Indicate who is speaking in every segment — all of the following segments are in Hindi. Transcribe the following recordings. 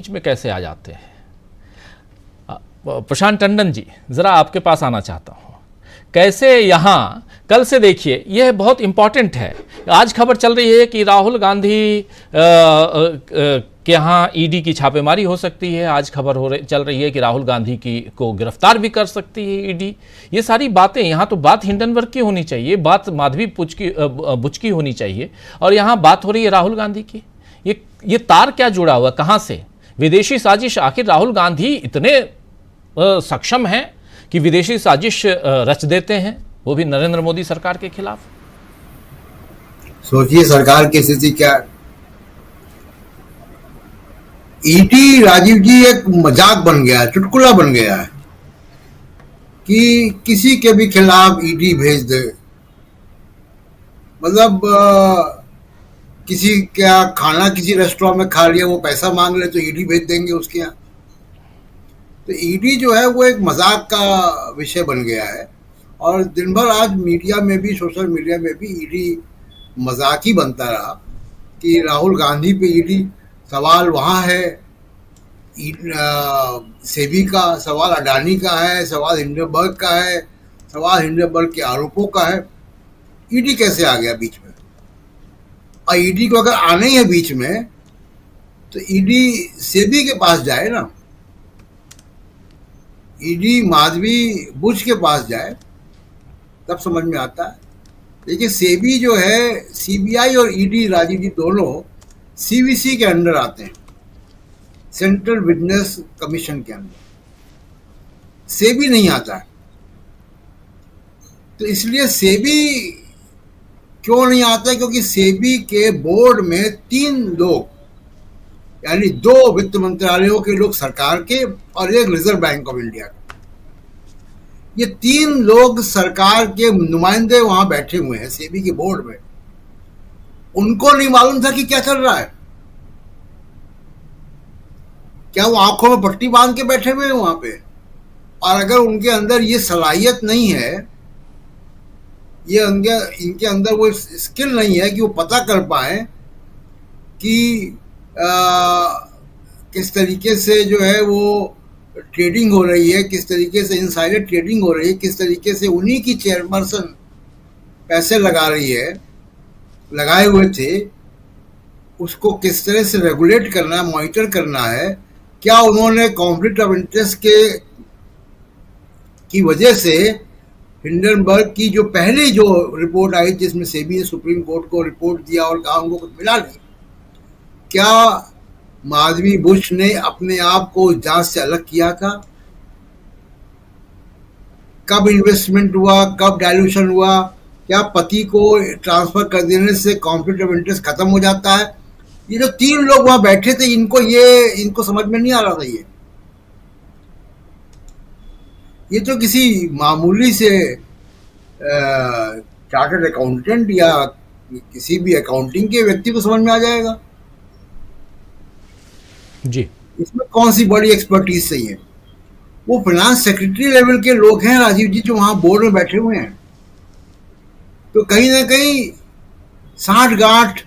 Speaker 1: बीच में कैसे आ जाते हैं। प्रशांत टंडन जी, जरा आपके पास आना चाहता हूं। कैसे यहां कल से देखिए, यह बहुत इंपॉर्टेंट है। आज खबर चल रही है कि राहुल गांधी के यहाँ ईडी की छापेमारी हो सकती है। आज खबर चल रही है कि राहुल गांधी को गिरफ्तार भी कर सकती है ईडी। ये सारी बातें, यहाँ तो बात हिंडनबर्ग की होनी चाहिए, बात माधवी बुच की होनी चाहिए, और यहाँ बात हो रही है राहुल गांधी की। ये तार क्या जुड़ा हुआ, कहाँ से? विदेशी साजिश। आखिर राहुल गांधी इतने सक्षम हैं कि विदेशी साजिश रच देते हैं, वो भी नरेंद्र मोदी सरकार के खिलाफ।
Speaker 2: सोचिए सरकार की स्थिति क्या। ईडी, राजीव जी, एक मजाक बन गया है, चुटकुला बन गया है कि किसी के भी खिलाफ ईडी भेज दे। मतलब किसी क्या खाना किसी रेस्टोरेंट में खा लिया, वो पैसा मांग ले तो ईडी भेज देंगे उसके यहाँ। तो ईडी जो है वो एक मजाक का विषय बन गया है, और दिन भर आज मीडिया में भी, सोशल मीडिया में भी ईडी मजाक ही बनता रहा कि राहुल गांधी पे ईडी। सवाल वहाँ है सेबी का, सवाल अडानी का है, सवाल हिंडनबर्ग का है, सवाल हिंडनबर्ग के आरोपों का है। ईडी कैसे आ गया बीच में? और ईडी को अगर आना ही है बीच में तो ईडी सेबी के पास जाए ना, ईडी माधवी बुच के पास जाए, तब समझ में आता है। देखिए सेबी जो है, सीबीआई और ईडी, राजीव जी, दोनों सीवीसी के अंडर आते हैं, सेंट्रल बिजनेस कमीशन के अंदर। सेबी नहीं आता है। तो इसलिए सेबी क्यों नहीं आता है? क्योंकि सेबी के बोर्ड में 3 लोग, यानी 2 वित्त मंत्रालयों के लोग सरकार के और एक रिजर्व बैंक ऑफ इंडिया का, ये 3 लोग सरकार के नुमाइंदे वहां बैठे हुए हैं सेबी के बोर्ड में। उनको नहीं मालूम था कि क्या चल रहा है? क्या वो आंखों में पट्टी बांध के बैठे हुए हैं वहां पे? और अगर उनके अंदर ये सलाहियत नहीं है, ये इनके अंदर वो स्किल नहीं है कि वो पता कर पाए कि किस तरीके से जो है वो ट्रेडिंग हो रही है, किस तरीके से इनसाइडर ट्रेडिंग हो रही है, किस तरीके से उन्हीं की चेयरपर्सन पैसे लगा रही है, लगाए हुए थे, उसको किस तरह से रेगुलेट करना है, मॉनिटर करना है। क्या उन्होंने कॉन्फ्लिक्ट ऑफ इंटरेस्ट की वजह से हिंडनबर्ग की जो पहली जो रिपोर्ट आई, जिसमें सेबी ने सुप्रीम कोर्ट को रिपोर्ट दिया और कहा उनको कुछ मिला नहीं, क्या माधवी बुच ने अपने आप को जांच से अलग किया था? कब इन्वेस्टमेंट हुआ, कब डायल्यूशन हुआ? क्या पति को ट्रांसफर कर देने से कॉन्फ्लिक्ट ऑफ इंटरेस्ट खत्म हो जाता है? ये जो 3 लोग वहां बैठे थे, इनको समझ में नहीं आ रहा था। ये तो किसी मामूली से चार्टर्ड अकाउंटेंट या किसी भी अकाउंटिंग के व्यक्ति को समझ में आ जाएगा
Speaker 1: जी।
Speaker 2: इसमें कौन सी बड़ी एक्सपर्टीज चाहिए? वो फाइनेंस सेक्रेटरी लेवल के लोग हैं, राजीव जी, जो वहां बोर्ड में बैठे हुए हैं। तो कहीं ना कहीं साठ-गांठ,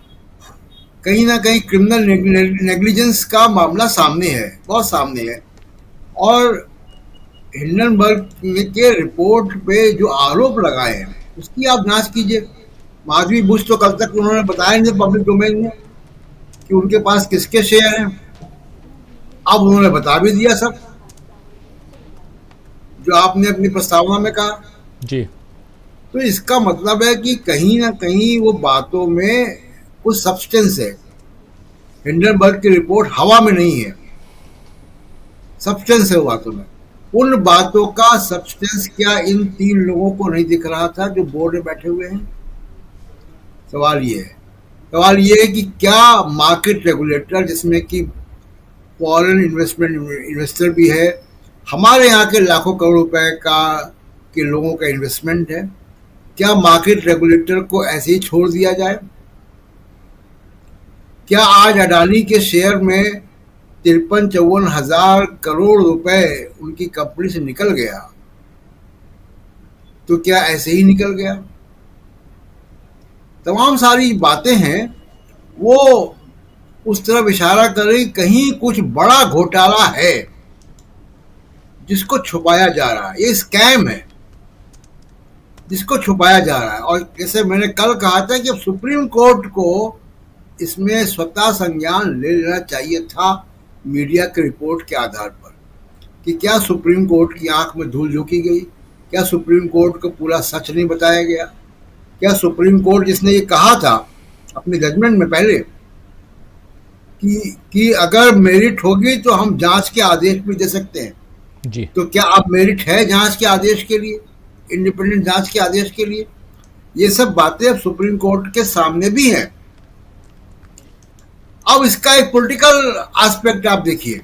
Speaker 2: कहीं ना कहीं क्रिमिनल नेग्लिजेंस का मामला सामने है, बहुत सामने है। और हिंडनबर्ग के रिपोर्ट पे जो आरोप लगाए हैं उसकी आप जांच कीजिए। माधवी बुच तो कल तक उन्होंने बताया नहीं पब्लिक डोमेन में कि उनके पास किसके शेयर हैं। अब उन्होंने बता भी दिया सब, जो आपने अपनी प्रस्तावना में कहा
Speaker 1: जी।
Speaker 2: तो इसका मतलब है कि कहीं ना कहीं वो बातों में कुछ सब्सटेंस है। हिंडनबर्ग की रिपोर्ट हवा में नहीं है, सब्सटेंस है वो बातों में। उन बातों का सब्सटेंस क्या इन 3 लोगों को नहीं दिख रहा था जो बोर्ड में बैठे हुए हैं? सवाल ये है कि क्या मार्केट रेगुलेटर, जिसमें कि फॉरेन इन्वेस्टर भी है, हमारे यहाँ के लाखों करोड़ रुपए के लोगों का इन्वेस्टमेंट है, क्या मार्केट रेगुलेटर को ऐसे ही छोड़ दिया जाए? क्या आज अडानी के शेयर में 53-54 हजार करोड़ रुपए उनकी कंपनी से निकल गया, तो क्या ऐसे ही निकल गया? तमाम सारी बातें हैं वो उस तरफ इशारा कर रही कहीं कुछ बड़ा घोटाला है जिसको छुपाया जा रहा है, ये स्कैम है जिसको छुपाया जा रहा है। और जैसे मैंने कल कहा था कि अब सुप्रीम कोर्ट को इसमें स्वतः संज्ञान ले लेना चाहिए था मीडिया की रिपोर्ट के आधार पर, कि क्या सुप्रीम कोर्ट की आंख में धूल झोंकी गई, क्या सुप्रीम कोर्ट को पूरा सच नहीं बताया गया, क्या सुप्रीम कोर्ट जिसने ये कहा था अपने जजमेंट में पहले कि अगर मेरिट होगी तो हम जांच के आदेश भी दे सकते हैं,
Speaker 1: जी
Speaker 2: तो क्या अब मेरिट है जांच के आदेश के लिए, इंडिपेंडेंट जांच के आदेश के लिए? ये सब बातें अब सुप्रीम कोर्ट के सामने भी हैं। अब इसका एक पॉलिटिकल एस्पेक्ट आप देखिए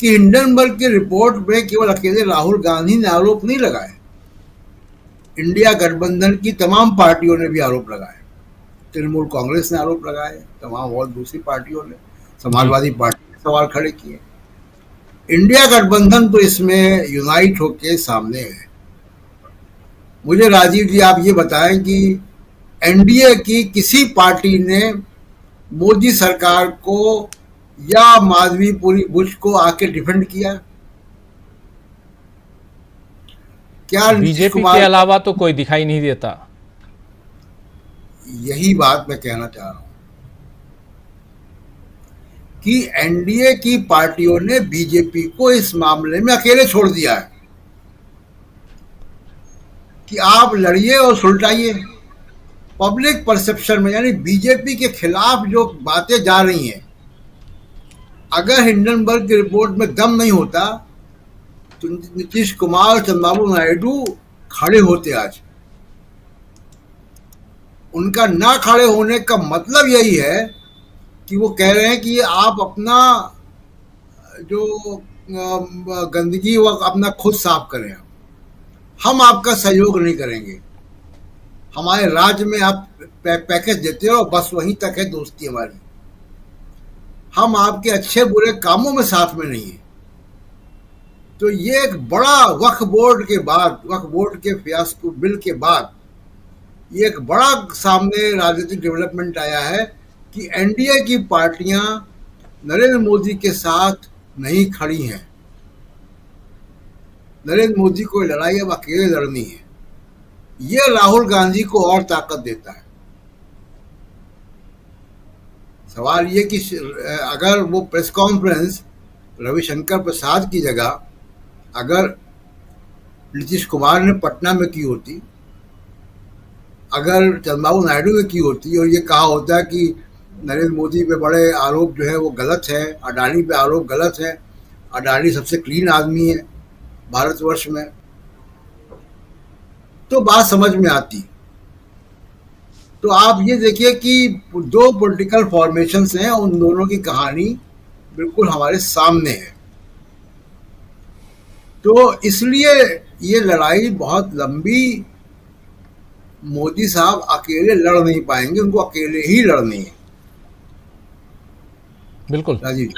Speaker 2: कि हिंडनबर्ग की रिपोर्ट में केवल अकेले राहुल गांधी ने आरोप नहीं लगाए, इंडिया गठबंधन की तमाम पार्टियों ने भी आरोप लगाए। तृणमूल कांग्रेस ने आरोप लगाए, तमाम और दूसरी पार्टियों ने, समाजवादी पार्टी ने सवाल खड़े किए। इंडिया गठबंधन तो इसमें यूनाइट होके सामने है। मुझे राजीव जी आप ये बताएं कि एनडीए की किसी पार्टी ने मोदी सरकार को या माधवीपुरी बुश को आके डिफेंड किया? क्या नीतीश
Speaker 1: बीजेपी के
Speaker 2: कुमार?
Speaker 1: अलावा तो कोई दिखाई नहीं देता।
Speaker 2: यही बात मैं कहना चाह रहा हूं कि एनडीए की पार्टियों ने बीजेपी को इस मामले में अकेले छोड़ दिया है कि आप लड़िए और सुलटाइए। पब्लिक परसेप्शन में यानी बीजेपी के खिलाफ जो बातें जा रही हैं, अगर हिंडनबर्ग की रिपोर्ट में दम नहीं होता तो नीतीश कुमार, चंद्रबाबू नायडू खड़े होते आज। उनका ना खड़े होने का मतलब यही है कि वो कह रहे हैं कि आप अपना जो गंदगी वो अपना खुद साफ करें, हम आपका सहयोग नहीं करेंगे, हमारे राज्य में आप पैकेज देते हो बस वहीं तक है दोस्ती हमारी, हम आपके अच्छे बुरे कामों में साथ में नहीं है। तो ये एक बड़ा वक्फ बोर्ड के बाद, वक्फ बोर्ड के फियास्को बिल के बाद ये एक बड़ा सामने राजनीतिक डेवलपमेंट आया है कि एनडीए की पार्टियां नरेंद्र मोदी के साथ नहीं खड़ी हैं। नरेंद्र मोदी को लड़ाई अब अकेले लड़नी है। ये राहुल गांधी को और ताकत देता है। सवाल ये कि अगर वो प्रेस कॉन्फ्रेंस रविशंकर प्रसाद की जगह अगर नीतीश कुमार ने पटना में की होती, अगर चंद्रबाबू नायडू ने की होती और ये कहा होता कि नरेंद्र मोदी पे बड़े आरोप जो है वो गलत है, अडानी पे आरोप गलत है, अडानी सबसे क्लीन आदमी है भारतवर्ष में, तो बात समझ में आती। तो आप ये देखिए कि दो पॉलिटिकल फॉर्मेशंस हैं, उन दोनों की कहानी बिल्कुल हमारे सामने है। तो इसलिए ये लड़ाई बहुत लंबी मोदी साहब अकेले लड़ नहीं पाएंगे, उनको अकेले ही लड़नी है।
Speaker 1: बिल्कुल
Speaker 2: राजीव।